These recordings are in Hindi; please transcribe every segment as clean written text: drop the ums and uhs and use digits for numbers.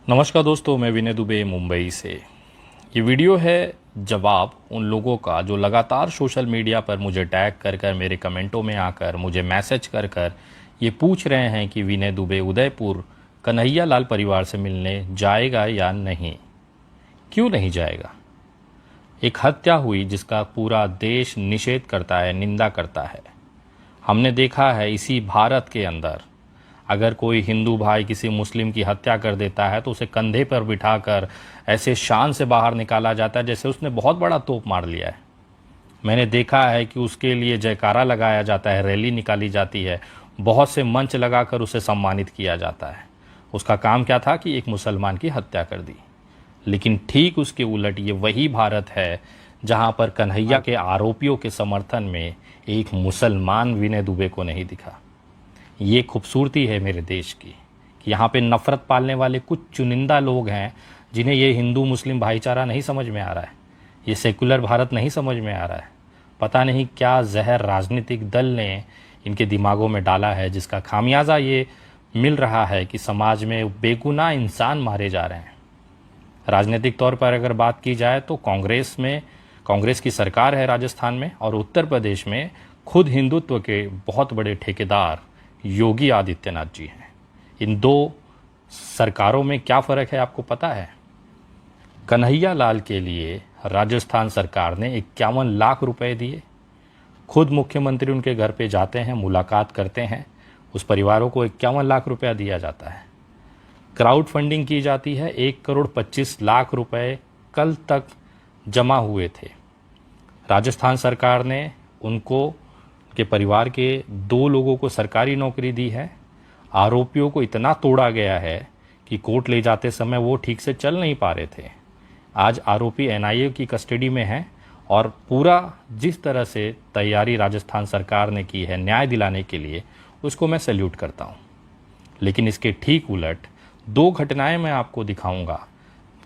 नमस्कार दोस्तों, मैं विनय दुबे मुंबई से। ये वीडियो है जवाब उन लोगों का जो लगातार सोशल मीडिया पर मुझे टैग कर कर, मेरे कमेंटों में आकर, मुझे मैसेज कर कर ये पूछ रहे हैं कि विनय दुबे उदयपुर कन्हैया लाल परिवार से मिलने जाएगा या नहीं। क्यों नहीं जाएगा? एक हत्या हुई जिसका पूरा देश निषेध करता है, निंदा करता है। हमने देखा है इसी भारत के अंदर अगर कोई हिंदू भाई किसी मुस्लिम की हत्या कर देता है तो उसे कंधे पर बिठाकर ऐसे शान से बाहर निकाला जाता है जैसे उसने बहुत बड़ा तोप मार लिया है। मैंने देखा है कि उसके लिए जयकारा लगाया जाता है, रैली निकाली जाती है, बहुत से मंच लगाकर उसे सम्मानित किया जाता है। उसका काम क्या था कि एक मुसलमान की हत्या कर दी। लेकिन ठीक उसके उलट ये वही भारत है जहां पर कन्हैया के आरोपियों के समर्थन में एक मुसलमान विनय दुबे को नहीं दिखा। ये खूबसूरती है मेरे देश की कि यहाँ पे नफ़रत पालने वाले कुछ चुनिंदा लोग हैं जिन्हें ये हिंदू मुस्लिम भाईचारा नहीं समझ में आ रहा है, ये सेकुलर भारत नहीं समझ में आ रहा है। पता नहीं क्या जहर राजनीतिक दल ने इनके दिमागों में डाला है जिसका खामियाजा ये मिल रहा है कि समाज में बेगुनाह इंसान मारे जा रहे हैं। राजनीतिक तौर पर अगर बात की जाए तो कांग्रेस की सरकार है राजस्थान में, और उत्तर प्रदेश में खुद हिंदुत्व के बहुत बड़े ठेकेदार योगी आदित्यनाथ जी हैं। इन दो सरकारों में क्या फ़र्क है आपको पता है? कन्हैया लाल के लिए राजस्थान सरकार ने 51 लाख रुपए दिए। खुद मुख्यमंत्री उनके घर पे जाते हैं, मुलाकात करते हैं, उस परिवारों को 51 लाख रुपया दिया जाता है। क्राउड फंडिंग की जाती है, 1,25,00,000 रुपए कल तक जमा हुए थे। राजस्थान सरकार ने उनको के परिवार के 2 लोगों को सरकारी नौकरी दी है। आरोपियों को इतना तोड़ा गया है कि कोर्ट ले जाते समय वो ठीक से चल नहीं पा रहे थे। आज आरोपी एनआईए की कस्टडी में हैं और पूरा जिस तरह से तैयारी राजस्थान सरकार ने की है न्याय दिलाने के लिए, उसको मैं सैल्यूट करता हूँ। लेकिन इसके ठीक उलट 2 घटनाएं मैं आपको दिखाऊंगा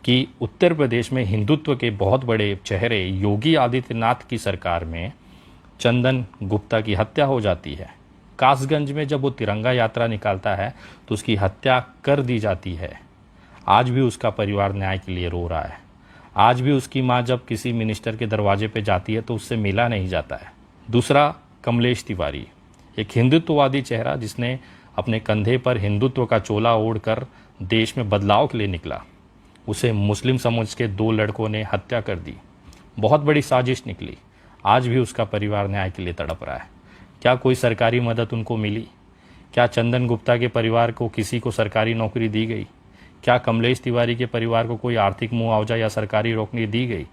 कि उत्तर प्रदेश में हिंदुत्व के बहुत बड़े चेहरे योगी आदित्यनाथ की सरकार में चंदन गुप्ता की हत्या हो जाती है। कासगंज में जब वो तिरंगा यात्रा निकालता है तो उसकी हत्या कर दी जाती है। आज भी उसका परिवार न्याय के लिए रो रहा है। आज भी उसकी माँ जब किसी मिनिस्टर के दरवाजे पे जाती है तो उससे मिला नहीं जाता है। दूसरा, कमलेश तिवारी, एक हिंदुत्ववादी चेहरा जिसने अपने कंधे पर हिंदुत्व का चोला ओढ़कर देश में बदलाव के लिए निकला। उसे मुस्लिम समझ के 2 लड़कों ने हत्या कर दी। बहुत बड़ी साजिश निकली। आज भी उसका परिवार न्याय के लिए तड़प रहा है। क्या कोई सरकारी मदद उनको मिली? क्या चंदन गुप्ता के परिवार को किसी को सरकारी नौकरी दी गई? क्या कमलेश तिवारी के परिवार को कोई आर्थिक मुआवजा या सरकारी नौकरी दी गई?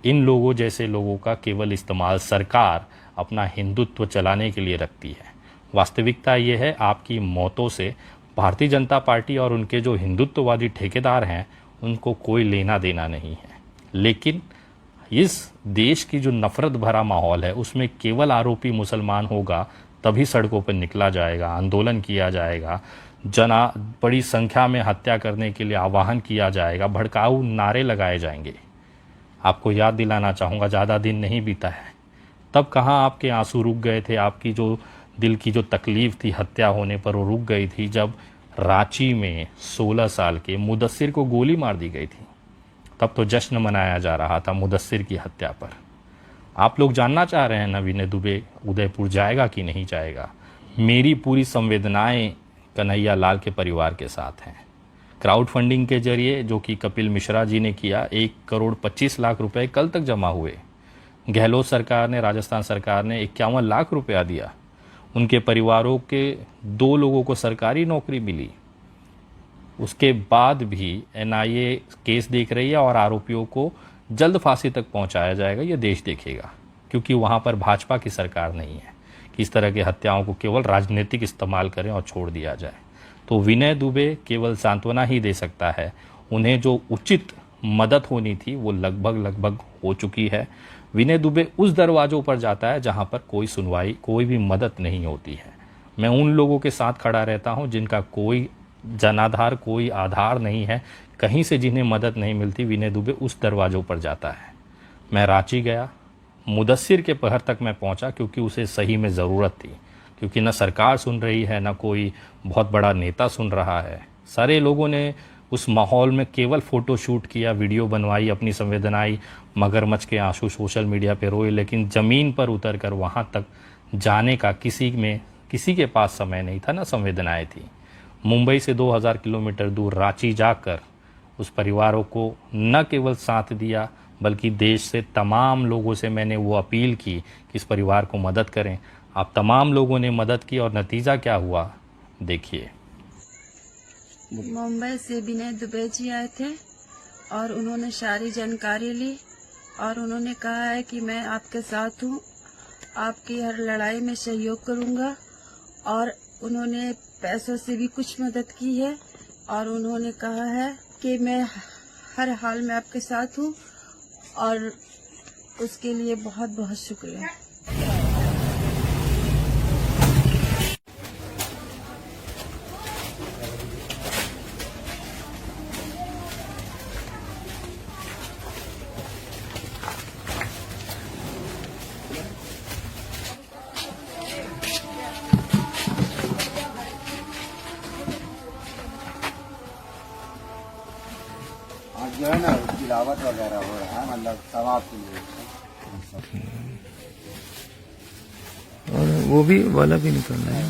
इन लोगों जैसे लोगों का केवल इस्तेमाल सरकार अपना हिंदुत्व चलाने के लिए रखती है। वास्तविकता ये है, आपकी मौतों से भारतीय जनता पार्टी और उनके जो हिंदुत्ववादी ठेकेदार हैं उनको कोई लेना देना नहीं है। लेकिन इस देश की जो नफ़रत भरा माहौल है उसमें केवल आरोपी मुसलमान होगा तभी सड़कों पर निकला जाएगा, आंदोलन किया जाएगा, बड़ी संख्या में हत्या करने के लिए आह्वान किया जाएगा, भड़काऊ नारे लगाए जाएंगे। आपको याद दिलाना चाहूँगा, ज़्यादा दिन नहीं बीता है तब कहाँ आपके आंसू रुक गए थे, आपकी जो दिल की जो तकलीफ़ थी हत्या होने पर वो रुक गई थी जब रांची में 16 साल के मुदस्सिर को गोली मार दी गई थी। तब तो जश्न मनाया जा रहा था मुदस्सिर की हत्या पर। आप लोग जानना चाह रहे हैं ना विनय दुबे उदयपुर जाएगा कि नहीं जाएगा। मेरी पूरी संवेदनाएं कन्हैया लाल के परिवार के साथ हैं। क्राउड फंडिंग के जरिए जो कि कपिल मिश्रा जी ने किया, 1,25,00,000 रुपए कल तक जमा हुए। गहलोत सरकार ने, राजस्थान सरकार ने 51 लाख रुपया दिया। उनके परिवारों के 2 लोगों को सरकारी नौकरी मिली। उसके बाद भी एनआईए केस देख रही है और आरोपियों को जल्द फांसी तक पहुंचाया जाएगा, ये देश देखेगा। क्योंकि वहां पर भाजपा की सरकार नहीं है कि इस तरह की हत्याओं को केवल राजनीतिक इस्तेमाल करें और छोड़ दिया जाए। तो विनय दुबे केवल सांत्वना ही दे सकता है। उन्हें जो उचित मदद होनी थी वो लगभग हो चुकी है। विनय दुबे उस दरवाजों पर जाता है जहां पर कोई सुनवाई, कोई भी मदद नहीं होती है। मैं उन लोगों के साथ खड़ा रहता हूं जिनका कोई जनाधार, कोई आधार नहीं है, कहीं से जिन्हें मदद नहीं मिलती। विनय दुबे उस दरवाजों पर जाता है। मैं रांची गया, मुदस्सिर के पहर तक मैं पहुंचा क्योंकि उसे सही में ज़रूरत थी, क्योंकि न सरकार सुन रही है, न कोई बहुत बड़ा नेता सुन रहा है। सारे लोगों ने उस माहौल में केवल फ़ोटो शूट किया, वीडियो बनवाई, अपनी संवेदनाएं मगरमच्छ के आंसू सोशल मीडिया पे रोए, लेकिन ज़मीन पर उतर कर वहाँ तक जाने का किसी के पास समय नहीं था, ना संवेदनाएं थी। मुंबई से 2000 किलोमीटर दूर रांची जाकर उस परिवारों को न केवल साथ दिया, बल्कि देश से तमाम लोगों से मैंने वो अपील की कि इस परिवार को मदद करें। आप तमाम लोगों ने मदद की और नतीजा क्या हुआ देखिए। मुंबई से विनय दुबे जी आए थे और उन्होंने सारी जानकारी ली और उन्होंने कहा है कि मैं आपके साथ हूँ, आपकी हर लड़ाई में सहयोग करूँगा। और उन्होंने पैसों से भी कुछ मदद की है और उन्होंने कहा है कि मैं हर हाल में आपके साथ हूँ और उसके लिए बहुत बहुत शुक्रिया। आज जो है ना गिरावट वगैरह हो रहा है, मतलब समाप्त और वो भी वाला भी निकलना है।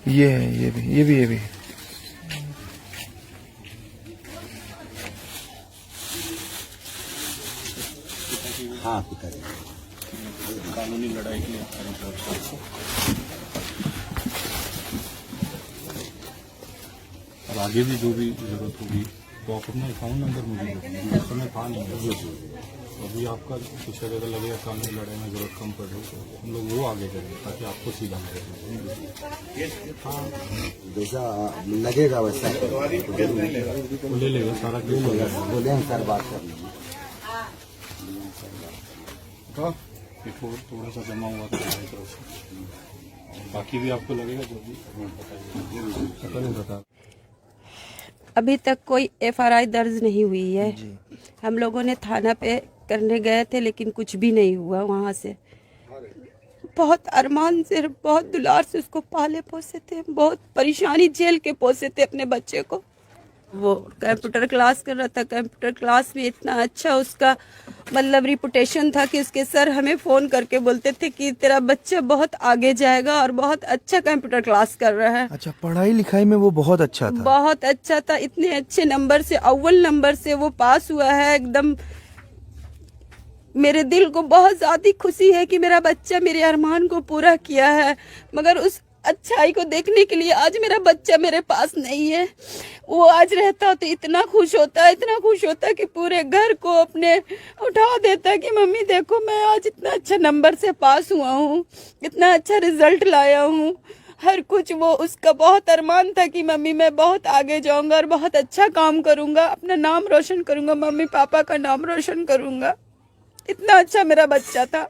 ये है, ये भी हाँ पिताजी कानूनी लड़ाई के लिए और आगे भी जो भी जरूरत होगी तो आप अपना अकाउंट नंबर मुझे दो, उस समय था नहीं। अभी आपका कुछ अगर लगेगा कानूनी लड़ाई में जरूरत कम पड़ रही तो हम लोग वो आगे करेंगे ताकि आपको सीधा मिले। हाँ जैसा लगेगा वैसा वो ले लेगा सारा केस बोले हैं सर, बात कर लेंगे। थोड़ा सा जमा हुआ था हमारी तरफ से, बाकी भी आपको लगेगा जो भी बताइए। अभी तक कोई एफआरआई दर्ज नहीं हुई है। हम लोगों ने थाना पे करने गए थे लेकिन कुछ भी नहीं हुआ। वहाँ से बहुत अरमान से, बहुत दुलार से उसको पाले पोसे थे, बहुत परेशानी झेल के पोसे थे अपने बच्चे को। वो कंप्यूटर क्लास कर रहा था, कंप्यूटर क्लास में इतना अच्छा उसका मतलब रिपुटेशन था कि उसके सर हमें फ़ोन करके बोलते थे कि तेरा बच्चा बहुत आगे जाएगा और बहुत अच्छा कंप्यूटर क्लास कर रहा है। अच्छा, पढ़ाई लिखाई में वो बहुत अच्छा था। बहुत अच्छा था, इतने अच्छे नंबर से, अव्वल नंबर से वो पास हुआ है। एकदम मेरे दिल को बहुत ज़्यादा खुशी है कि मेरा बच्चा मेरे अरमान को पूरा किया है। मगर उस अच्छाई को देखने के लिए आज मेरा बच्चा मेरे पास नहीं है। वो आज रहता तो इतना खुश होता कि पूरे घर को अपने उठा देता कि मम्मी देखो मैं आज इतना अच्छा नंबर से पास हुआ हूँ, इतना अच्छा रिजल्ट लाया हूँ। हर कुछ वो उसका बहुत अरमान था कि मम्मी मैं बहुत आगे जाऊंगा और बहुत अच्छा काम करूंगा, अपना नाम रोशन करूंगा, मम्मी पापा का नाम रोशन करूंगा। इतना अच्छा मेरा बच्चा था।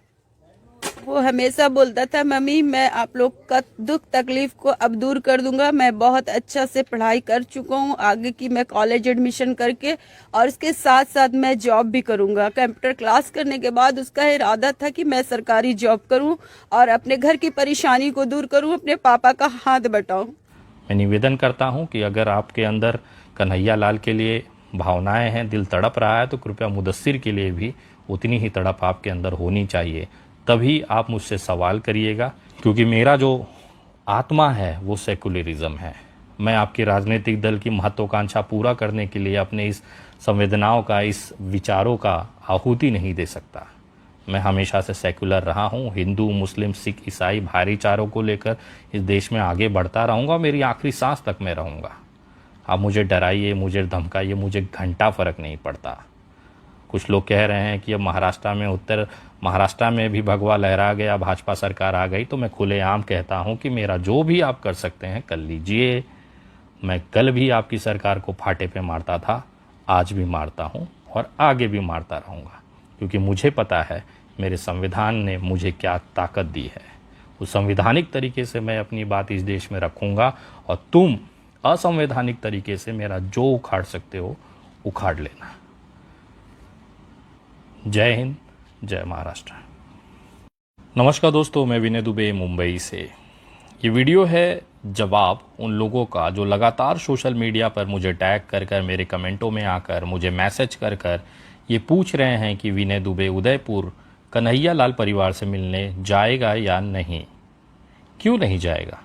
वो हमेशा बोलता था मम्मी मैं आप लोग का दुख तकलीफ को अब दूर कर दूंगा, मैं बहुत अच्छा से पढ़ाई कर चुका हूँ, आगे की मैं कॉलेज एडमिशन करके और इसके साथ साथ मैं जॉब भी करूंगा। कंप्यूटर क्लास करने के बाद उसका इरादा था कि मैं सरकारी जॉब करूं और अपने घर की परेशानी को दूर करूं, अपने पापा का हाथ बटाऊं। मैं निवेदन करता हूं कि अगर आपके अंदर कन्हैया लाल के लिए भावनाएं हैं, दिल तड़प रहा है, तो कृपया मुदस्सिर के लिए भी उतनी ही तड़प आपके अंदर होनी चाहिए। तभी आप मुझसे सवाल करिएगा, क्योंकि मेरा जो आत्मा है वो सेकुलरिज्म है। मैं आपकी राजनीतिक दल की महत्वाकांक्षा पूरा करने के लिए अपने इस संवेदनाओं का, इस विचारों का आहुति नहीं दे सकता। मैं हमेशा से सेकुलर रहा हूँ। हिंदू, मुस्लिम, सिख, ईसाई भाईचारों को लेकर इस देश में आगे बढ़ता रहूँगा, मेरी आखिरी सांस तक मैं रहूँगा। आप मुझे डराइए, मुझे धमकाइए, मुझे घंटा फर्क नहीं पड़ता। कुछ लोग कह रहे हैं कि अब उत्तर महाराष्ट्र में भी भगवा लहरा गया, भाजपा सरकार आ गई। तो मैं खुलेआम कहता हूं कि मेरा जो भी आप कर सकते हैं कर लीजिए। मैं कल भी आपकी सरकार को फाटे पे मारता था, आज भी मारता हूं और आगे भी मारता रहूंगा, क्योंकि मुझे पता है मेरे संविधान ने मुझे क्या ताकत दी है। उस संवैधानिक तरीके से मैं अपनी बात इस देश में रखूंगा और तुम असंवैधानिक तरीके से मेरा जो उखाड़ सकते हो उखाड़ लेना। जय हिंद, जय महाराष्ट्र। नमस्कार दोस्तों, मैं विनय दुबे मुंबई से। ये वीडियो है जवाब उन लोगों का जो लगातार सोशल मीडिया पर मुझे टैग कर कर, मेरे कमेंटों में आकर, मुझे मैसेज कर कर ये पूछ रहे हैं कि विनय दुबे उदयपुर कन्हैया लाल परिवार से मिलने जाएगा या नहीं। क्यों नहीं जाएगा?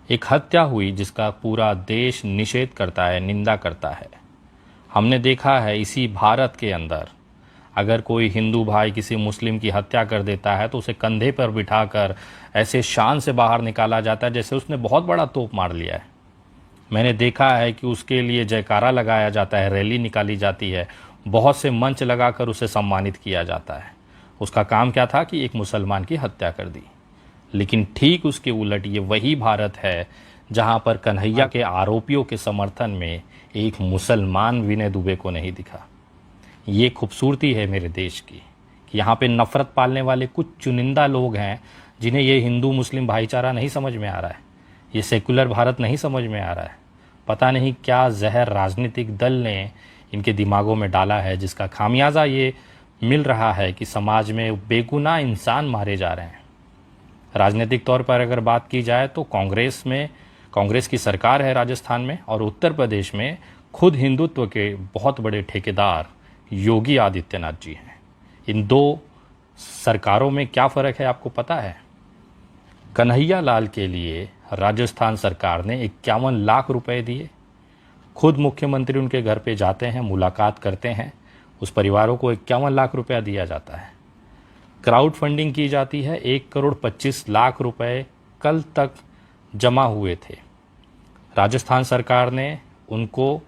एक हत्या हुई जिसका पूरा देश निषेध करता है, निंदा करता है। हमने देखा है इसी भारत के अंदर अगर कोई हिंदू भाई किसी मुस्लिम की हत्या कर देता है तो उसे कंधे पर बिठाकर ऐसे शान से बाहर निकाला जाता है जैसे उसने बहुत बड़ा तोप मार लिया है। मैंने देखा है कि उसके लिए जयकारा लगाया जाता है, रैली निकाली जाती है, बहुत से मंच लगाकर उसे सम्मानित किया जाता है। उसका काम क्या था कि एक मुसलमान की हत्या कर दी। लेकिन ठीक उसके उलट ये वही भारत है जहां पर कन्हैया के आरोपियों के समर्थन में एक मुसलमान विनय दुबे को नहीं दिखा। ये खूबसूरती है मेरे देश की कि यहाँ पे नफ़रत पालने वाले कुछ चुनिंदा लोग हैं जिन्हें ये हिंदू मुस्लिम भाईचारा नहीं समझ में आ रहा है, ये सेकुलर भारत नहीं समझ में आ रहा है। पता नहीं क्या जहर राजनीतिक दल ने इनके दिमागों में डाला है जिसका खामियाजा ये मिल रहा है कि समाज में बेगुनाह इंसान मारे जा रहे हैं। राजनीतिक तौर पर अगर बात की जाए तो कांग्रेस की सरकार है राजस्थान में, और उत्तर प्रदेश में खुद हिंदुत्व के बहुत बड़े ठेकेदार योगी आदित्यनाथ जी हैं। इन दो सरकारों में क्या फ़र्क है आपको पता है? कन्हैया लाल के लिए राजस्थान सरकार ने 51 लाख रुपए दिए। खुद मुख्यमंत्री उनके घर पे जाते हैं, मुलाकात करते हैं, उस परिवारों को 51 लाख रुपया दिया जाता है। क्राउड फंडिंग की जाती है, 1,25,00,000 रुपए कल तक जमा हुए थे। राजस्थान सरकार ने उनको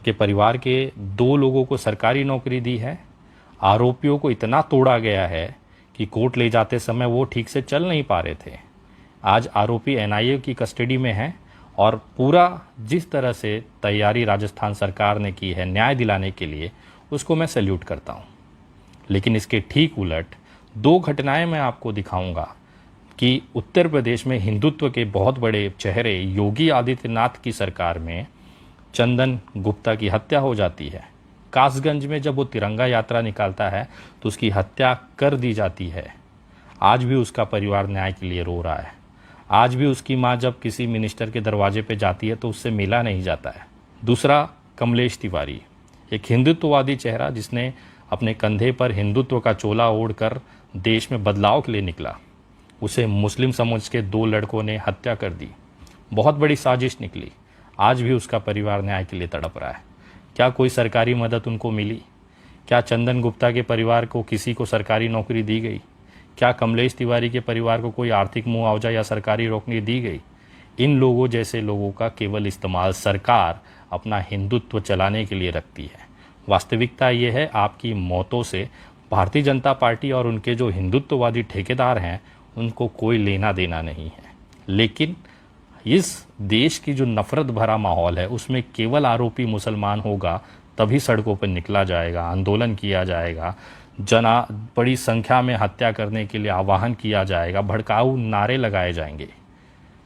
के परिवार के 2 लोगों को सरकारी नौकरी दी है। आरोपियों को इतना तोड़ा गया है कि कोर्ट ले जाते समय वो ठीक से चल नहीं पा रहे थे। आज आरोपी एनआईए की कस्टडी में हैं और पूरा जिस तरह से तैयारी राजस्थान सरकार ने की है न्याय दिलाने के लिए, उसको मैं सैल्यूट करता हूँ। लेकिन इसके ठीक उलट 2 घटनाएं मैं आपको दिखाऊंगा कि उत्तर प्रदेश में हिंदुत्व के बहुत बड़े चेहरे योगी आदित्यनाथ की सरकार में चंदन गुप्ता की हत्या हो जाती है। कासगंज में जब वो तिरंगा यात्रा निकालता है तो उसकी हत्या कर दी जाती है। आज भी उसका परिवार न्याय के लिए रो रहा है। आज भी उसकी माँ जब किसी मिनिस्टर के दरवाजे पे जाती है तो उससे मिला नहीं जाता है। दूसरा, कमलेश तिवारी, एक हिंदुत्ववादी चेहरा जिसने अपने कंधे पर हिंदुत्व का चोला ओढ़कर देश में बदलाव के लिए निकला। उसे मुस्लिम समझ के 2 लड़कों ने हत्या कर दी। बहुत बड़ी साजिश निकली। आज भी उसका परिवार न्याय के लिए तड़प रहा है। क्या कोई सरकारी मदद उनको मिली? क्या चंदन गुप्ता के परिवार को किसी को सरकारी नौकरी दी गई? क्या कमलेश तिवारी के परिवार को कोई आर्थिक मुआवजा या सरकारी नौकरी दी गई? इन लोगों जैसे लोगों का केवल इस्तेमाल सरकार अपना हिंदुत्व चलाने के लिए रखती है। वास्तविकता ये है, आपकी मौतों से भारतीय जनता पार्टी और उनके जो हिंदुत्ववादी ठेकेदार हैं उनको कोई लेना देना नहीं है। लेकिन इस देश की जो नफ़रत भरा माहौल है उसमें केवल आरोपी मुसलमान होगा तभी सड़कों पर निकला जाएगा, आंदोलन किया जाएगा, बड़ी संख्या में हत्या करने के लिए आह्वान किया जाएगा, भड़काऊ नारे लगाए जाएंगे।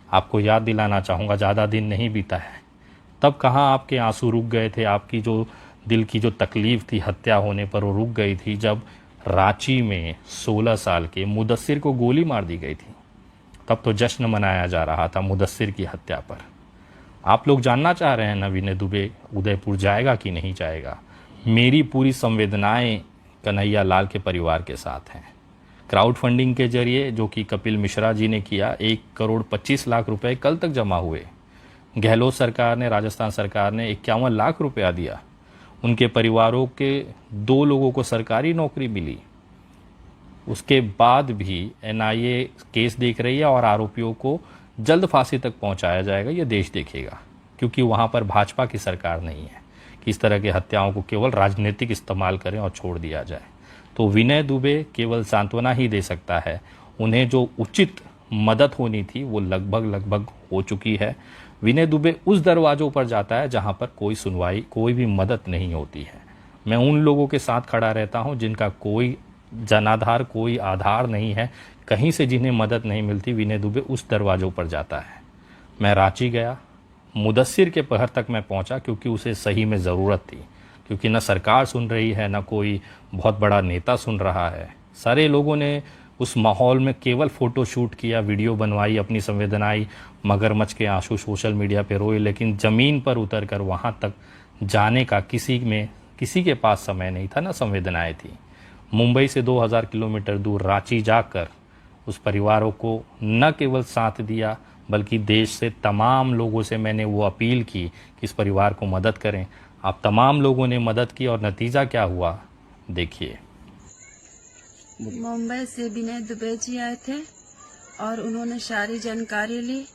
आपको याद दिलाना चाहूँगा, ज़्यादा दिन नहीं बीता है तब कहाँ आपके आंसू रुक गए थे, आपकी जो दिल की जो तकलीफ़ थी हत्या होने पर वो रुक गई थी जब रांची में 16 साल के मुदस्सिर को गोली मार दी गई थी। तब तो जश्न मनाया जा रहा था मुदस्सिर की हत्या पर। आप लोग जानना चाह रहे हैं ना विनय दुबे उदयपुर जाएगा कि नहीं जाएगा। मेरी पूरी संवेदनाएं कन्हैया लाल के परिवार के साथ हैं। क्राउड फंडिंग के जरिए जो कि कपिल मिश्रा जी ने किया, 1,25,00,000 रुपए कल तक जमा हुए। गहलोत सरकार ने, राजस्थान सरकार ने 51 लाख रुपया दिया। उनके परिवारों के 2 लोगों को सरकारी नौकरी मिली। उसके बाद भी एनआईए केस देख रही है और आरोपियों को जल्द फांसी तक पहुंचाया जाएगा, ये देश देखेगा। क्योंकि वहां पर भाजपा की सरकार नहीं है कि इस तरह की हत्याओं को केवल राजनीतिक इस्तेमाल करें और छोड़ दिया जाए। तो विनय दुबे केवल सांत्वना ही दे सकता है। उन्हें जो उचित मदद होनी थी वो लगभग हो चुकी है। विनय दुबे उस दरवाजों पर जाता है जहां पर कोई सुनवाई, कोई भी मदद नहीं होती है। मैं उन लोगों के साथ खड़ा रहता हूं जिनका कोई जनाधार, कोई आधार नहीं है, कहीं से जिन्हें मदद नहीं मिलती। विनय दुबे उस दरवाजों पर जाता है। मैं रांची गया, मुदस्सिर के पहर तक मैं पहुंचा क्योंकि उसे सही में ज़रूरत थी, क्योंकि न सरकार सुन रही है, न कोई बहुत बड़ा नेता सुन रहा है। सारे लोगों ने उस माहौल में केवल फ़ोटो शूट किया, वीडियो बनवाई, अपनी संवेदनाएं मगरमच्छ के आंसू सोशल मीडिया पे रोए, लेकिन ज़मीन पर उतर कर वहाँ तक जाने का किसी के पास समय नहीं था, ना संवेदनाएं थी। मुंबई से 2000 किलोमीटर दूर रांची जाकर उस परिवारों को न केवल साथ दिया, बल्कि देश से तमाम लोगों से मैंने वो अपील की कि इस परिवार को मदद करें। आप तमाम लोगों ने मदद की और नतीजा क्या हुआ देखिए। मुंबई से विनय दुबे जी आए थे और उन्होंने सारी जानकारी ली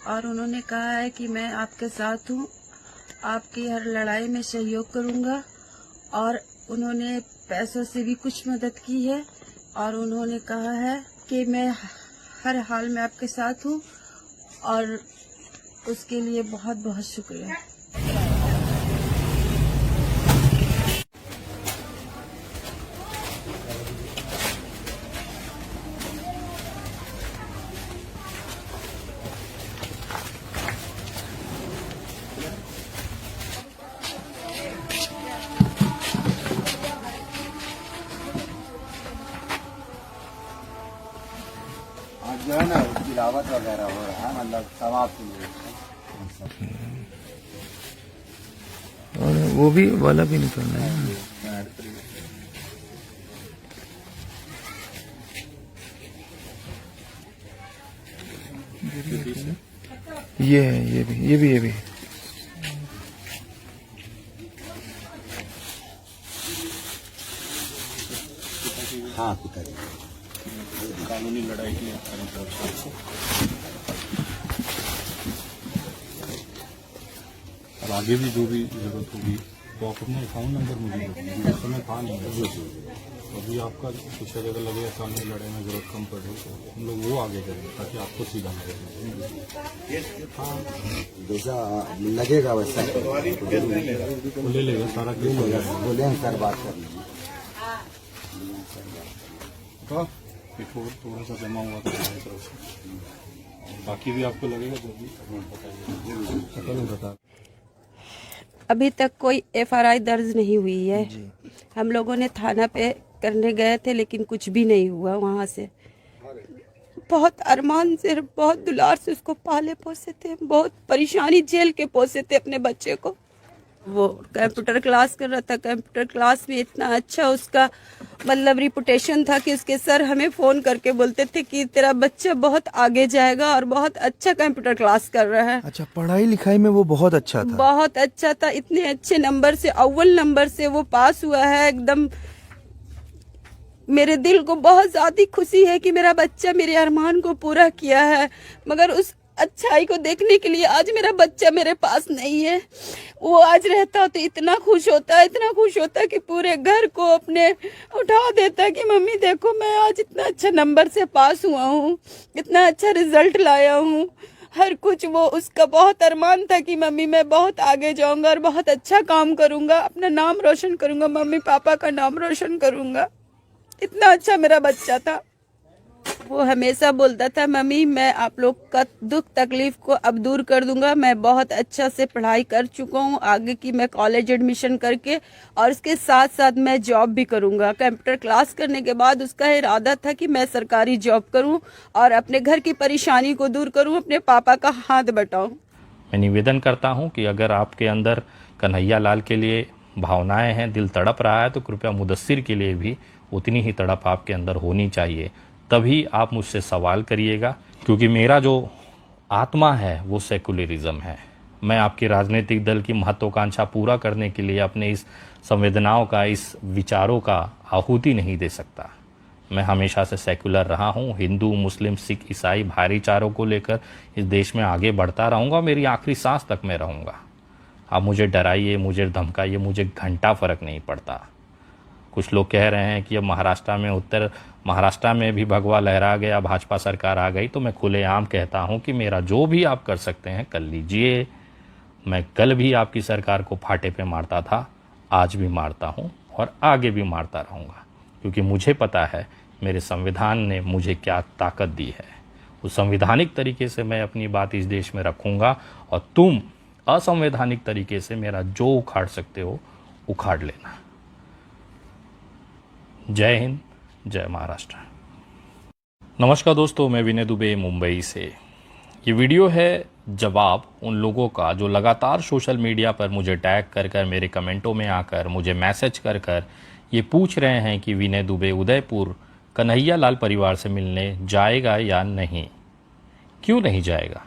और उन्होंने कहा है कि मैं आपके साथ हूँ, आपकी हर लड़ाई में सहयोग करूँगा। और उन्होंने पैसों से भी कुछ मदद की है और उन्होंने कहा है कि मैं हर हाल में आपके साथ हूँ और उसके लिए बहुत बहुत शुक्रिया। आज जो है ना गिलावट वगैरह हो रहा है, मतलब समाप्त हुई है। और वो भी वाला भी निकलना है। ये है, ये भी हाँ पिताजी कानूनी लड़ाई की और आगे भी जो भी जरूरत होगी तो आप अपना अकाउंट नंबर मुझे दीजिए। उस समय था नहीं तो अभी आपका कुछ जगह लगेगा कानूनी लड़ाई में जरूरत कम पड़े तो हम लोग वो आगे करेंगे ताकि आपको सीधा लगे। हाँ जैसा लगेगा वैसा वो ले लेगा सारा केस हो जाएगा। बोले सर बात कर लीजिए। तो ये थोड़ा सा जमा हुआ था हमारी तरफ से, बाकी भी आपको लगेगा जो भी बताइए। अभी तक कोई एफआरआई दर्ज नहीं हुई है। हम लोगों ने थाना पे करने गए थे लेकिन कुछ भी नहीं हुआ। वहाँ से बहुत अरमान से, बहुत दुलार से उसको पाले पोसे थे, बहुत परेशानी झेल के पोसे थे अपने बच्चे को। वो कंप्यूटर क्लास कर रहा था, कंप्यूटर क्लास में इतना अच्छा उसका मतलब रिपुटेशन था कि उसके सर हमें फ़ोन करके बोलते थे कि तेरा बच्चा बहुत आगे जाएगा और बहुत अच्छा कंप्यूटर क्लास कर रहा है। अच्छा, पढ़ाई लिखाई में वो बहुत अच्छा था। बहुत अच्छा था, इतने अच्छे नंबर से, अव्वल नंबर से वो पास हुआ है। एकदम मेरे दिल को बहुत ज्यादा खुशी है कि मेरा बच्चा मेरे अरमान को पूरा किया है। मगर उस अच्छाई को देखने के लिए आज मेरा बच्चा मेरे पास नहीं है। वो आज रहता तो इतना खुश होता कि पूरे घर को अपने उठा देता कि मम्मी देखो मैं आज इतना अच्छा नंबर से पास हुआ हूँ, इतना अच्छा रिजल्ट लाया हूँ। हर कुछ वो उसका बहुत अरमान था कि मम्मी मैं बहुत आगे जाऊंगा और बहुत अच्छा काम करूंगा, अपना नाम रोशन करूंगा, मम्मी पापा का नाम रोशन करूंगा। इतना अच्छा मेरा बच्चा था। वो हमेशा बोलता था मम्मी मैं आप लोग का दुख तकलीफ को अब दूर कर दूंगा, मैं बहुत अच्छा से पढ़ाई कर चुका हूँ, आगे की मैं कॉलेज एडमिशन करके और इसके साथ साथ मैं जॉब भी करूंगा। कंप्यूटर क्लास करने के बाद उसका इरादा था कि मैं सरकारी जॉब करूं और अपने घर की परेशानी को दूर करूं, अपने पापा का हाथ बटाऊं। मैं निवेदन करता हूं कि अगर आपके अंदर कन्हैया लाल के लिए भावनाएं हैं, दिल तड़प रहा है, तो कृपया मुदस्सिर के लिए भी उतनी ही तड़प आपके अंदर होनी चाहिए। तभी आप मुझसे सवाल करिएगा, क्योंकि मेरा जो आत्मा है वो सेकुलरिज्म है। मैं आपकी राजनीतिक दल की महत्वाकांक्षा पूरा करने के लिए अपने इस संवेदनाओं का, इस विचारों का आहुति नहीं दे सकता। मैं हमेशा से सेकुलर रहा हूँ। हिंदू, मुस्लिम, सिख, ईसाई भाईचारों को लेकर इस देश में आगे बढ़ता रहूँगा, मेरी आखिरी सांस तक मैं रहूँगा। आप मुझे डराइए, मुझे धमकाइए, मुझे घंटा फर्क नहीं पड़ता। कुछ लोग कह रहे हैं कि अब उत्तर महाराष्ट्र में भी भगवा लहरा गया, भाजपा सरकार आ गई। तो मैं खुलेआम कहता हूं कि मेरा जो भी आप कर सकते हैं कर लीजिए। मैं कल भी आपकी सरकार को फाटे पे मारता था, आज भी मारता हूं और आगे भी मारता रहूंगा, क्योंकि मुझे पता है मेरे संविधान ने मुझे क्या ताकत दी है। उस संवैधानिक तरीके से मैं अपनी बात इस देश में रखूंगा और तुम असंवैधानिक तरीके से मेरा जो उखाड़ सकते हो उखाड़ लेना। जय हिंद, जय महाराष्ट्र। नमस्कार दोस्तों, मैं विनय दुबे मुंबई से। ये वीडियो है जवाब उन लोगों का जो लगातार सोशल मीडिया पर मुझे टैग कर कर, मेरे कमेंटों में आकर, मुझे मैसेज कर कर ये पूछ रहे हैं कि विनय दुबे उदयपुर कन्हैया लाल परिवार से मिलने जाएगा या नहीं। क्यों नहीं जाएगा?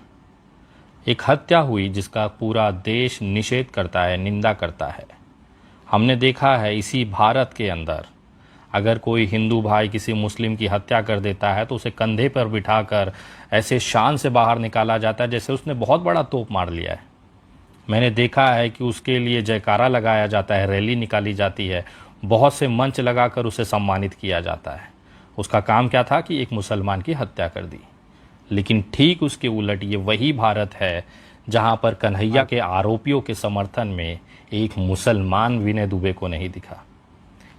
एक हत्या हुई जिसका पूरा देश निषेध करता है, निंदा करता है। हमने देखा है इसी भारत के अंदर अगर कोई हिंदू भाई किसी मुस्लिम की हत्या कर देता है तो उसे कंधे पर बिठाकर ऐसे शान से बाहर निकाला जाता है जैसे उसने बहुत बड़ा तोप मार लिया है। मैंने देखा है कि उसके लिए जयकारा लगाया जाता है, रैली निकाली जाती है, बहुत से मंच लगाकर उसे सम्मानित किया जाता है। उसका काम क्या था कि एक मुसलमान की हत्या कर दी। लेकिन ठीक उसके उलट ये वही भारत है जहां पर कन्हैया के आरोपियों के समर्थन में एक मुसलमान विनय दुबे को नहीं दिखा।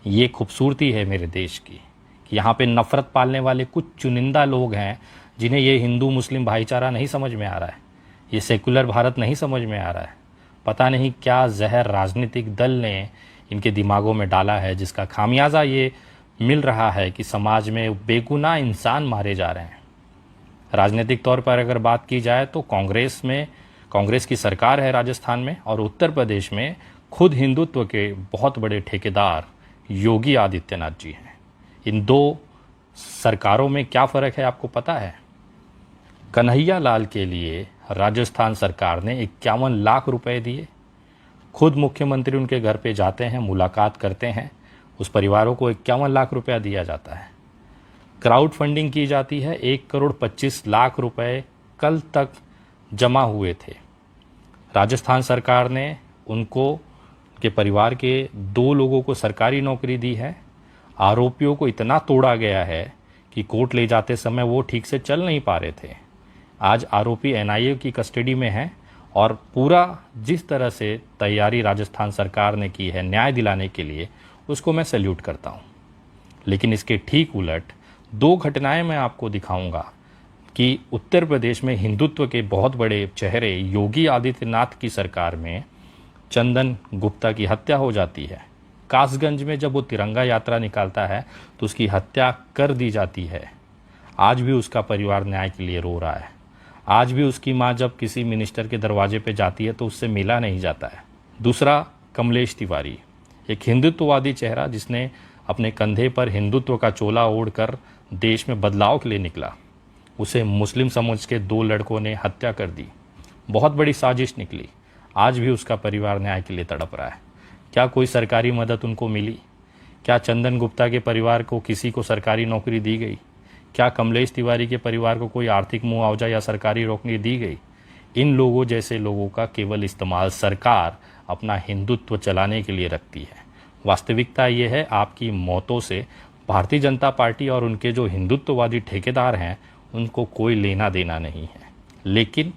ये खूबसूरती है मेरे देश की कि यहाँ पे नफ़रत पालने वाले कुछ चुनिंदा लोग हैं जिन्हें ये हिंदू मुस्लिम भाईचारा नहीं समझ में आ रहा है, ये सेकुलर भारत नहीं समझ में आ रहा है। पता नहीं क्या जहर राजनीतिक दल ने इनके दिमागों में डाला है जिसका खामियाजा ये मिल रहा है कि समाज में बेगुनाह इंसान मारे जा रहे हैं। राजनीतिक तौर पर अगर बात की जाए तो कांग्रेस की सरकार है राजस्थान में, और उत्तर प्रदेश में खुद हिंदुत्व के बहुत बड़े ठेकेदार योगी आदित्यनाथ जी हैं। इन दो सरकारों में क्या फ़र्क है आपको पता है? कन्हैया लाल के लिए राजस्थान सरकार ने 51 लाख रुपए दिए। खुद मुख्यमंत्री उनके घर पे जाते हैं, मुलाकात करते हैं, उस परिवारों को 51 लाख रुपया दिया जाता है। क्राउड फंडिंग की जाती है, 1,25,00,000 रुपए कल तक जमा हुए थे। राजस्थान सरकार ने उनको के परिवार के 2 लोगों को सरकारी नौकरी दी है। आरोपियों को इतना तोड़ा गया है कि कोर्ट ले जाते समय वो ठीक से चल नहीं पा रहे थे। आज आरोपी एनआईए की कस्टडी में हैं और पूरा जिस तरह से तैयारी राजस्थान सरकार ने की है न्याय दिलाने के लिए, उसको मैं सैल्यूट करता हूँ। लेकिन इसके ठीक उलट 2 घटनाएं मैं आपको दिखाऊंगा कि उत्तर प्रदेश में हिंदुत्व के बहुत बड़े चेहरे योगी आदित्यनाथ की सरकार में चंदन गुप्ता की हत्या हो जाती है। कासगंज में जब वो तिरंगा यात्रा निकालता है तो उसकी हत्या कर दी जाती है। आज भी उसका परिवार न्याय के लिए रो रहा है। आज भी उसकी माँ जब किसी मिनिस्टर के दरवाजे पे जाती है तो उससे मिला नहीं जाता है। दूसरा, कमलेश तिवारी, एक हिंदुत्ववादी चेहरा जिसने अपने कंधे पर हिंदुत्व का चोला ओढ़कर देश में बदलाव के लिए निकला। उसे मुस्लिम समझ के 2 लड़कों ने हत्या कर दी। बहुत बड़ी साजिश निकली। आज भी उसका परिवार न्याय के लिए तड़प रहा है। क्या कोई सरकारी मदद उनको मिली? क्या चंदन गुप्ता के परिवार को किसी को सरकारी नौकरी दी गई? क्या कमलेश तिवारी के परिवार को कोई आर्थिक मुआवजा या सरकारी नौकरी दी गई? इन लोगों जैसे लोगों का केवल इस्तेमाल सरकार अपना हिंदुत्व चलाने के लिए रखती है। वास्तविकता ये है, आपकी मौतों से भारतीय जनता पार्टी और उनके जो हिंदुत्ववादी ठेकेदार हैं उनको कोई लेना देना नहीं है। लेकिन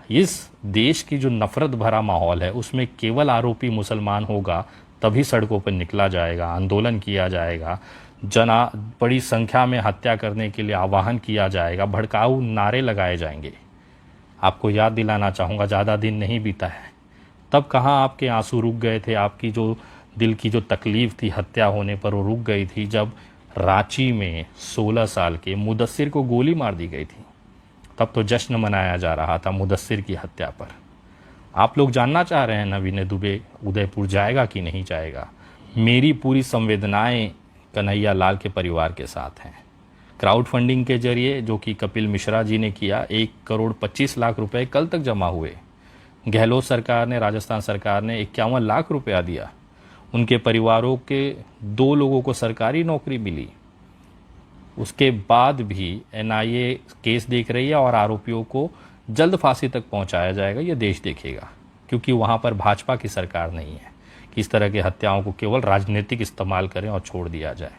इस देश की जो नफ़रत भरा माहौल है उसमें केवल आरोपी मुसलमान होगा तभी सड़कों पर निकला जाएगा, आंदोलन किया जाएगा, बड़ी संख्या में हत्या करने के लिए आह्वान किया जाएगा, भड़काऊ नारे लगाए जाएंगे। आपको याद दिलाना चाहूँगा, ज़्यादा दिन नहीं बीता है तब कहाँ आपके आंसू रुक गए थे, आपकी जो दिल की जो तकलीफ़ थी हत्या होने पर वो रुक गई थी जब रांची में 16 साल के मुदस्सिर को गोली मार दी गई थी। तब तो जश्न मनाया जा रहा था मुदस्सिर की हत्या पर। आप लोग जानना चाह रहे हैं ना विनय दुबे उदयपुर जाएगा कि नहीं जाएगा। मेरी पूरी संवेदनाएं कन्हैया लाल के परिवार के साथ हैं। क्राउड फंडिंग के जरिए जो कि कपिल मिश्रा जी ने किया, 1,25,00,000 रुपए कल तक जमा हुए। गहलोत सरकार ने, राजस्थान सरकार ने 51 लाख रुपया दिया। उनके परिवारों के 2 लोगों को सरकारी नौकरी मिली। उसके बाद भी एनआईए केस देख रही है और आरोपियों को जल्द फांसी तक पहुंचाया जाएगा, ये देश देखेगा। क्योंकि वहां पर भाजपा की सरकार नहीं है कि इस तरह की हत्याओं को केवल राजनीतिक इस्तेमाल करें और छोड़ दिया जाए।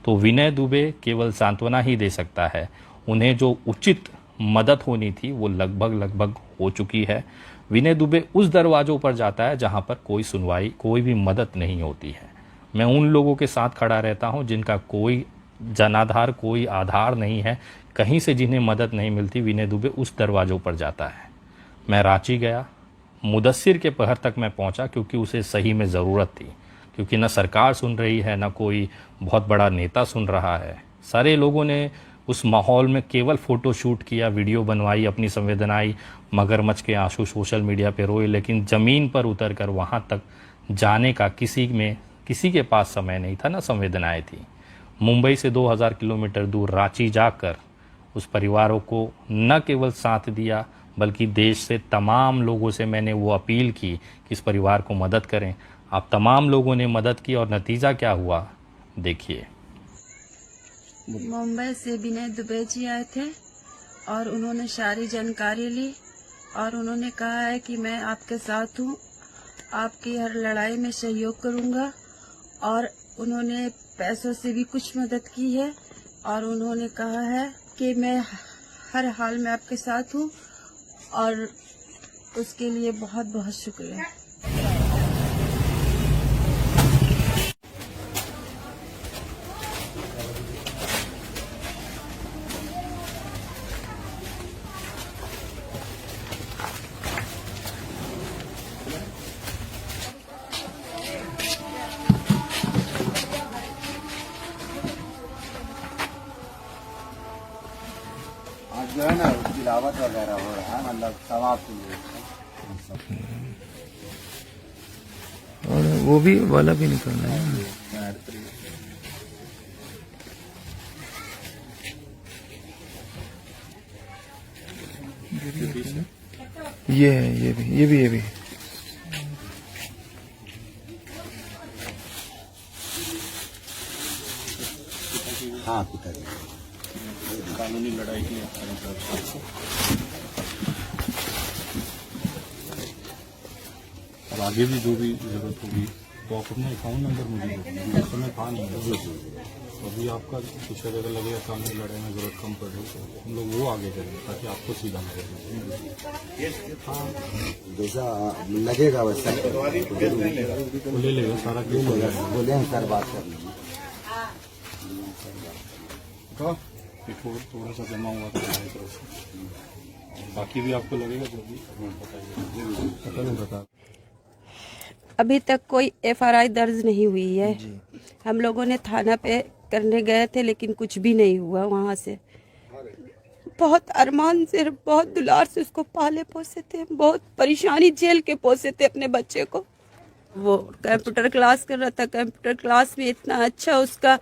तो विनय दुबे केवल सांत्वना ही दे सकता है। उन्हें जो उचित मदद होनी थी वो लगभग हो चुकी है। विनय दुबे उस दरवाजों पर जाता है जहां पर कोई सुनवाई, कोई भी मदद नहीं होती है। मैं उन लोगों के साथ खड़ा रहता हूं जिनका कोई जनाधार, कोई आधार नहीं है, कहीं से जिन्हें मदद नहीं मिलती। विनय दुबे उस दरवाजों पर जाता है। मैं रांची गया, मुदस्सिर के पहर तक मैं पहुंचा क्योंकि उसे सही में ज़रूरत थी, क्योंकि न सरकार सुन रही है, न कोई बहुत बड़ा नेता सुन रहा है। सारे लोगों ने उस माहौल में केवल फ़ोटो शूट किया, वीडियो बनवाई, अपनी संवेदनाएं मगरमच्छ के आंसू सोशल मीडिया पे रोए, लेकिन ज़मीन पर उतर कर वहाँ तक जाने का किसी के पास समय नहीं था, ना संवेदनाएं थी। मुंबई से 2000 किलोमीटर दूर रांची जाकर उस परिवारों को न केवल साथ दिया, बल्कि देश से तमाम लोगों से मैंने वो अपील की कि इस परिवार को मदद करें। आप तमाम लोगों ने मदद की और नतीजा क्या हुआ देखिए। मुंबई से विनय दुबे जी आए थे और उन्होंने सारी जानकारी ली और उन्होंने कहा है कि मैं आपके साथ हूँ, आपकी हर लड़ाई में सहयोग करूँगा। और उन्होंने पैसों से भी कुछ मदद की है और उन्होंने कहा है कि मैं हर हाल में आपके साथ हूँ और उसके लिए बहुत बहुत शुक्रिया। आज जो है ना गिलावट वगैरह हो रहा है, मतलब समाप्त हुई है। और वो भी वाला भी निकलना है। ये है, ये भी हाँ पिताजी कानूनी लड़ाई की और आगे भी जो भी जरूरत होगी तो आप अपना अकाउंट नंबर मुझे दे दीजिए। उस समय था नहीं तो अभी आपका कुछ अगर लगेगा कानूनी लड़ाई में जरूरत कम पड़ रही तो हम लोग वो आगे करेंगे ताकि आपको सीधा लगे। हाँ जैसा लगेगा वैसा वो ले लेगा सारा केस हो जाएगा। बोले सर बात कर लीजिए। थोड़ा सा जमा हुआ था हमारी तरफ से, बाकी भी आपको लगेगा जो भी बताइए। अभी तक कोई एफआरआई दर्ज नहीं हुई है। हम लोगों ने थाना पे करने गए थे लेकिन कुछ भी नहीं हुआ। वहाँ से बहुत अरमान से, बहुत दुलार से उसको पाले पोसे थे, बहुत परेशानी झेल के पोसे थे अपने बच्चे को। वो कंप्यूटर क्लास कर रहा था, कंप्यूटर क्लास में इतना अच्छा उसका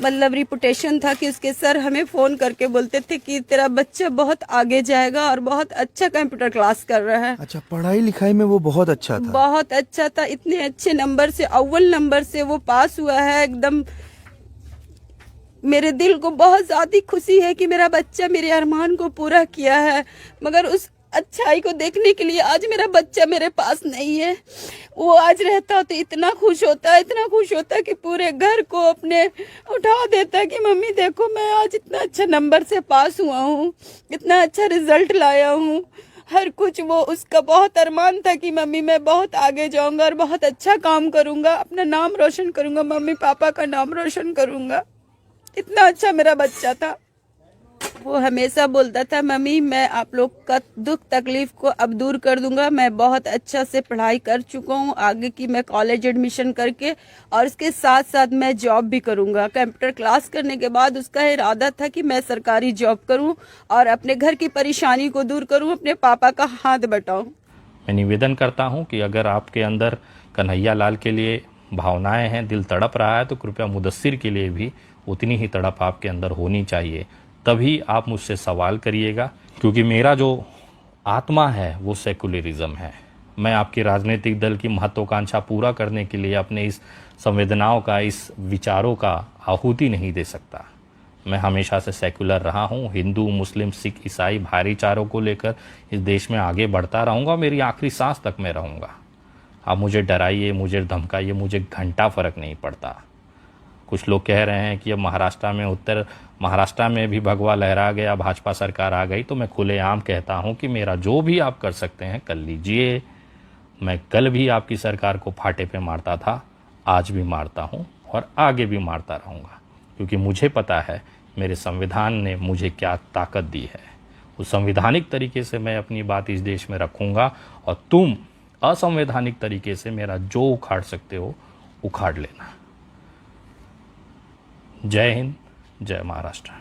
मतलब रिपुटेशन था कि उसके सर हमें फ़ोन करके बोलते थे कि तेरा बच्चा बहुत आगे जाएगा और बहुत अच्छा कंप्यूटर क्लास कर रहा है। अच्छा, पढ़ाई लिखाई में वो बहुत अच्छा था। बहुत अच्छा था, इतने अच्छे नंबर से, अव्वल नंबर से वो पास हुआ है। एकदम मेरे दिल को बहुत ज़्यादा खुशी है कि मेरा बच्चा मेरे अरमान को पूरा किया है। मगर उस अच्छाई को देखने के लिए आज मेरा बच्चा मेरे पास नहीं है। वो आज रहता तो इतना खुश होता कि पूरे घर को अपने उठा देता कि मम्मी देखो मैं आज इतना अच्छा नंबर से पास हुआ हूँ, इतना अच्छा रिजल्ट लाया हूँ। हर कुछ वो उसका बहुत अरमान था कि मम्मी मैं बहुत आगे जाऊंगा और बहुत अच्छा काम करूंगा, अपना नाम रोशन करूंगा, मम्मी पापा का नाम रोशन करूंगा। इतना अच्छा मेरा बच्चा था। वो हमेशा बोलता था मम्मी मैं आप लोग का दुख तकलीफ को अब दूर कर दूंगा, मैं बहुत अच्छा से पढ़ाई कर चुका हूँ, आगे की मैं कॉलेज एडमिशन करके और इसके साथ साथ मैं जॉब भी करूंगा। कंप्यूटर क्लास करने के बाद उसका इरादा था कि मैं सरकारी जॉब करूं और अपने घर की परेशानी को दूर करूं, अपने पापा का हाथ बटाऊं। मैं निवेदन करता हूं कि अगर आपके अंदर कन्हैया लाल के लिए भावनाएं हैं, दिल तड़प रहा है, तो कृपया मुदस्सिर के लिए भी उतनी ही तड़प आपके अंदर होनी चाहिए। तभी आप मुझसे सवाल करिएगा, क्योंकि मेरा जो आत्मा है वो सेकुलरिज्म है। मैं आपकी राजनीतिक दल की महत्वाकांक्षा पूरा करने के लिए अपने इस संवेदनाओं का, इस विचारों का आहुति नहीं दे सकता। मैं हमेशा से सेकुलर रहा हूँ। हिंदू, मुस्लिम, सिख, ईसाई भाईचारों को लेकर इस देश में आगे बढ़ता रहूँगा, मेरी आखिरी सांस तक मैं रहूँगा। आप मुझे डराइए, मुझे धमकाइए, मुझे घंटा फर्क नहीं पड़ता। कुछ लोग कह रहे हैं कि अब उत्तर महाराष्ट्र में भी भगवा लहरा गया, भाजपा सरकार आ गई। तो मैं खुलेआम कहता हूं कि मेरा जो भी आप कर सकते हैं कर लीजिए। मैं कल भी आपकी सरकार को फाटे पे मारता था, आज भी मारता हूं और आगे भी मारता रहूंगा, क्योंकि मुझे पता है मेरे संविधान ने मुझे क्या ताकत दी है। उस संवैधानिक तरीके से मैं अपनी बात इस देश में रखूंगा और तुम असंवैधानिक तरीके से मेरा जो उखाड़ सकते हो उखाड़ लेना। जय हिंद, जय महाराष्ट्र।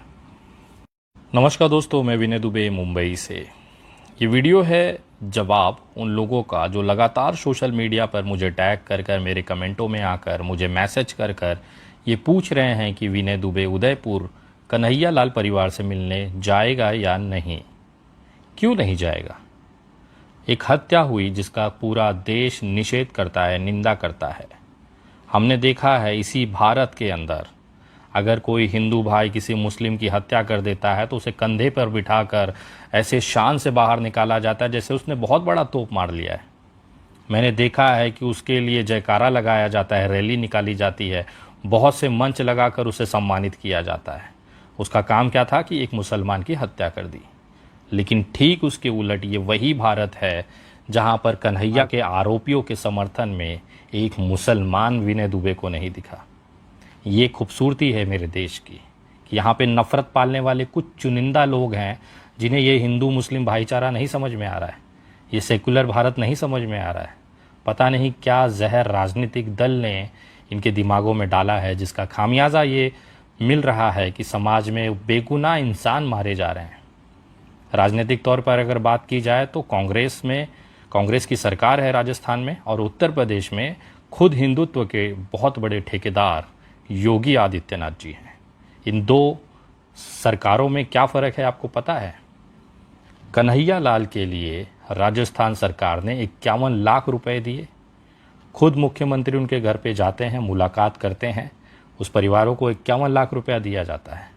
नमस्कार दोस्तों, मैं विनय दुबे मुंबई से। ये वीडियो है जवाब उन लोगों का जो लगातार सोशल मीडिया पर मुझे टैग कर कर, मेरे कमेंटों में आकर, मुझे मैसेज कर कर ये पूछ रहे हैं कि विनय दुबे उदयपुर कन्हैया लाल परिवार से मिलने जाएगा या नहीं। क्यों नहीं जाएगा? एक हत्या हुई जिसका पूरा देश निषेध करता है, निंदा करता है। हमने देखा है इसी भारत के अंदर अगर कोई हिंदू भाई किसी मुस्लिम की हत्या कर देता है तो उसे कंधे पर बिठाकर ऐसे शान से बाहर निकाला जाता है जैसे उसने बहुत बड़ा तोप मार लिया है। मैंने देखा है कि उसके लिए जयकारा लगाया जाता है, रैली निकाली जाती है, बहुत से मंच लगाकर उसे सम्मानित किया जाता है। उसका काम क्या था कि एक मुसलमान की हत्या कर दी। लेकिन ठीक उसके उलट ये वही भारत है जहां पर कन्हैया के आरोपियों के समर्थन में एक मुसलमान विनय दुबे को नहीं दिखा। ये खूबसूरती है मेरे देश की कि यहाँ पे नफ़रत पालने वाले कुछ चुनिंदा लोग हैं जिन्हें ये हिंदू मुस्लिम भाईचारा नहीं समझ में आ रहा है, ये सेकुलर भारत नहीं समझ में आ रहा है। पता नहीं क्या जहर राजनीतिक दल ने इनके दिमागों में डाला है जिसका खामियाजा ये मिल रहा है कि समाज में बेगुनाह इंसान मारे जा रहे हैं। राजनीतिक तौर पर अगर बात की जाए तो कांग्रेस की सरकार है राजस्थान में, और उत्तर प्रदेश में खुद हिंदुत्व के बहुत बड़े ठेकेदार योगी आदित्यनाथ जी हैं। इन दो सरकारों में क्या फ़र्क है आपको पता है? कन्हैया लाल के लिए राजस्थान सरकार ने 51 लाख रुपए दिए। खुद मुख्यमंत्री उनके घर पे जाते हैं, मुलाकात करते हैं, उस परिवारों को 51 लाख रुपया दिया जाता है।